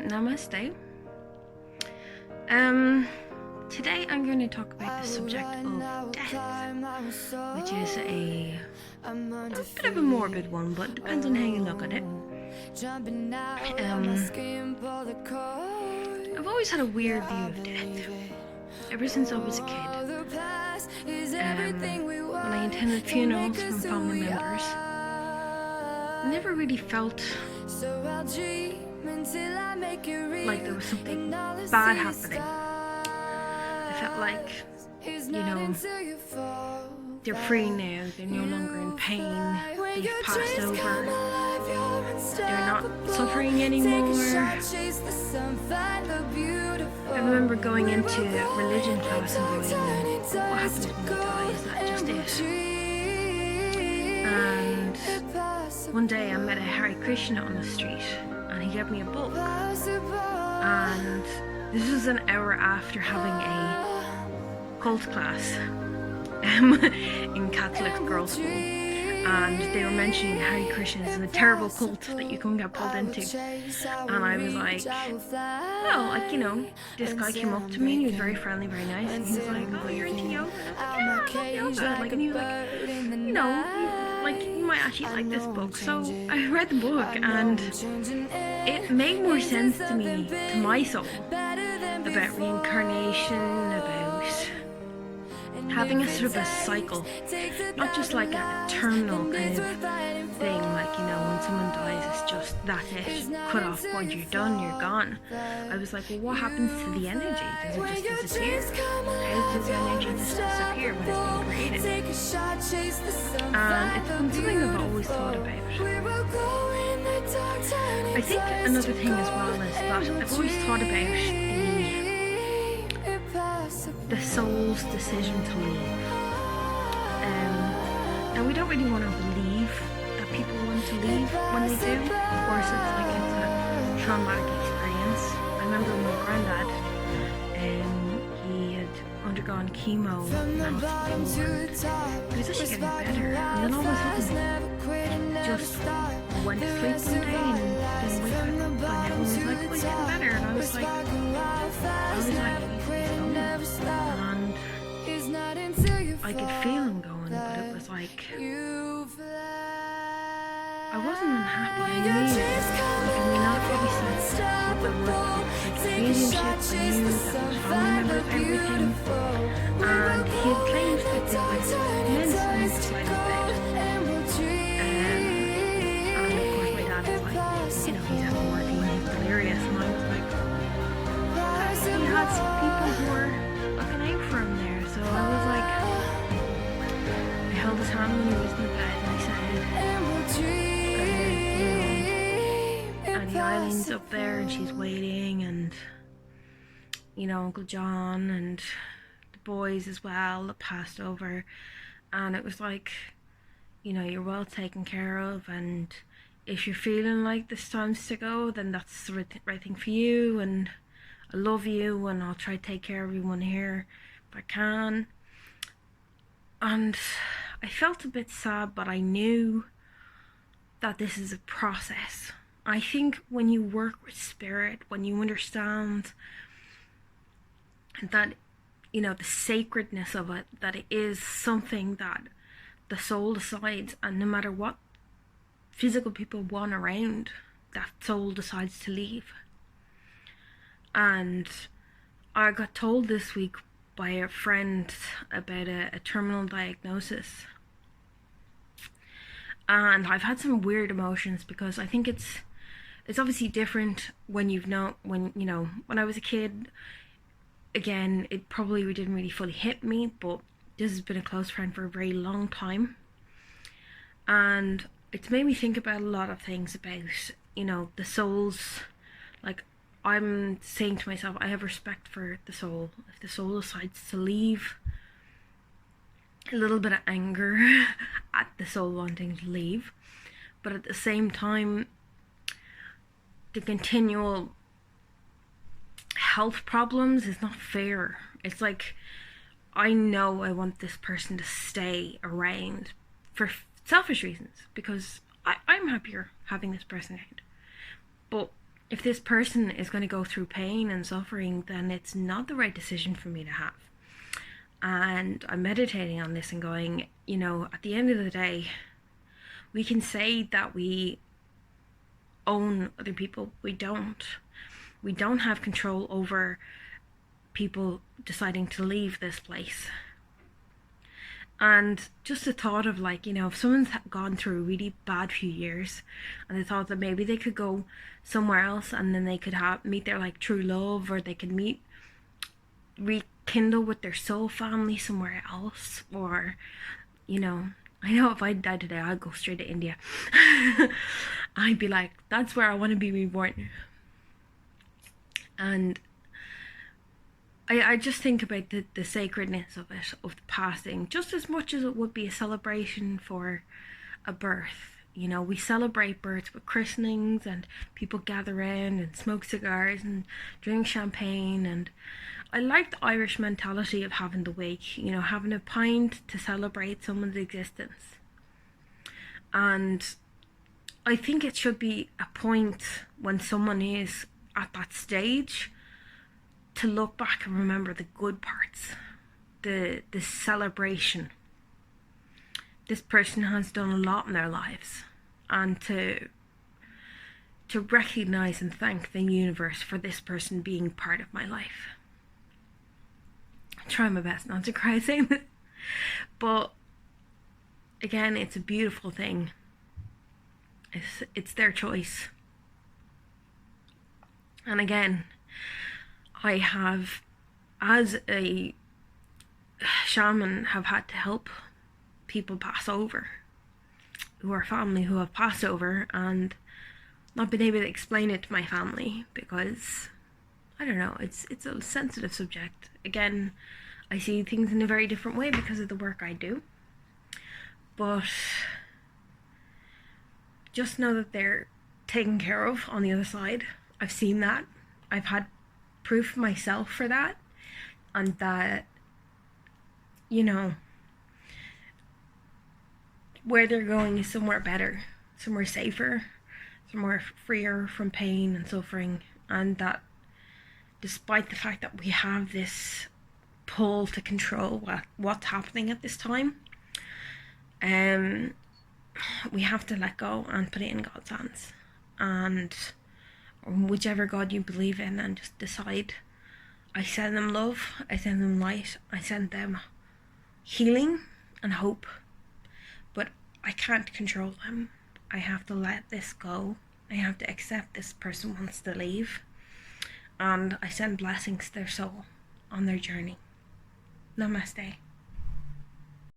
Namaste. Today I'm going to talk about the subject of death, which is a bit of a morbid one, but depends on how you look at it. I've always had a weird view of death, ever since I was a kid. When I attended funerals from family members, I never really felt like there was something bad happening. I felt like, they're free now, they're no longer in pain, they've passed over, they're not suffering anymore. I remember going into religion class and going, what happens when you die? Is that just it? And one day I met a Hare Krishna on the street and he gave me a book, and this was an hour after having a cult class in Catholic girls' school, and they were mentioning Hare Krishna is a terrible cult that you can get pulled into. And I was like, well, this guy came up to me and he was very friendly, very nice, and he was like, oh, you're into yoga? And I was like, yeah, I love yoga. And he was like, you might actually like this book. So I read the book and it made more sense to me, to my soul, about reincarnation, about having a sort of a cycle, not just like a terminal kind of thing, like, when someone dies, it's just that's it, cut off point, you're done, you're gone. I was like, well, what happens to the energy? Does it just disappear? How does the energy just disappear when it's being created? And it's been something I've always thought about. I think another thing as well is that I've always thought about the soul's decision to leave. Now we don't really want to believe that people want to leave when they do. Of course, it's a traumatic experience. I remember my granddad, he had undergone chemo in the hospital. He was actually getting better, and then all of a sudden just went to sleep one day and didn't wake up, and everyone was like, well, he's getting better, and I was like, and I could feel him going, but it was like, I wasn't unhappy. I knew, not really said what the work, like mediumship, I knew that was family members, everything, and he had claimed that there was immense inside of it. And of course my dad was like, he's out working, he's delirious, and I was like, he had some people who were looking out for him there, so I was like, I held his hand when he was in bed and I said, Auntie Eileen's up there and she's waiting, and Uncle John and the boys as well that passed over, and it was like, you're well taken care of, and if you're feeling like this time's to go, then that's the right thing for you, and I love you, and I'll try to take care of everyone here if I can. And I felt a bit sad, but I knew that this is a process. I think when you work with spirit, when you understand that, the sacredness of it, that it is something that the soul decides, and no matter what physical people want around, that soul decides to leave. And I got told this week by a friend about a terminal diagnosis, and I've had some weird emotions, because I think it's obviously different when when I was a kid. Again, it probably didn't really fully hit me, but this has been a close friend for a very long time, and it's made me think about a lot of things about the souls. Like, I'm saying to myself, I have respect for the soul. If the soul decides to leave, a little bit of anger at the soul wanting to leave, but at the same time, the continual health problems is not fair. It's like, I know I want this person to stay around for selfish reasons, because I'm happier having this person around, but if this person is going to go through pain and suffering, then it's not the right decision for me to have. And I'm meditating on this and going, you know, at the end of the day, we can say that we own other people. We don't. We don't have control over people deciding to leave this place. And just the thought of, like, you know, if someone's gone through a really bad few years and they thought that maybe they could go somewhere else and then they could meet their like true love, or they could rekindle with their soul family somewhere else, or, you know if I died today, I'd go straight to India. I'd be like, that's where I want to be reborn. And I just think about the sacredness of it, of the passing, just as much as it would be a celebration for a birth. You know, we celebrate births with christenings, and people gather in and smoke cigars and drink champagne. And I like the Irish mentality of having the wake, you know, having a pint to celebrate someone's existence. And I think it should be a point when someone is at that stage to look back and remember the good parts, the celebration. This person has done a lot in their lives, and to recognize and thank the universe for this person being part of my life. I try my best not to cry saying this, but again, it's a beautiful thing. It's their choice. And again, I have, as a shaman, have had to help people pass over, who are family who have passed over, and not been able to explain it to my family because, I don't know, it's a sensitive subject. Again, I see things in a very different way because of the work I do. But just know that they're taken care of on the other side. I've seen that. I've had proof myself for that, and that, you know, where they're going is somewhere better, somewhere safer, somewhere freer from pain and suffering. And that despite the fact that we have this pull to control what's happening at this time, we have to let go and put it in God's hands, and whichever God you believe in, and just decide, I send them love, I send them light, I send them healing and hope, but I can't control them. I have to let this go. I have to accept this person wants to leave, and I send blessings to their soul on their journey. Namaste.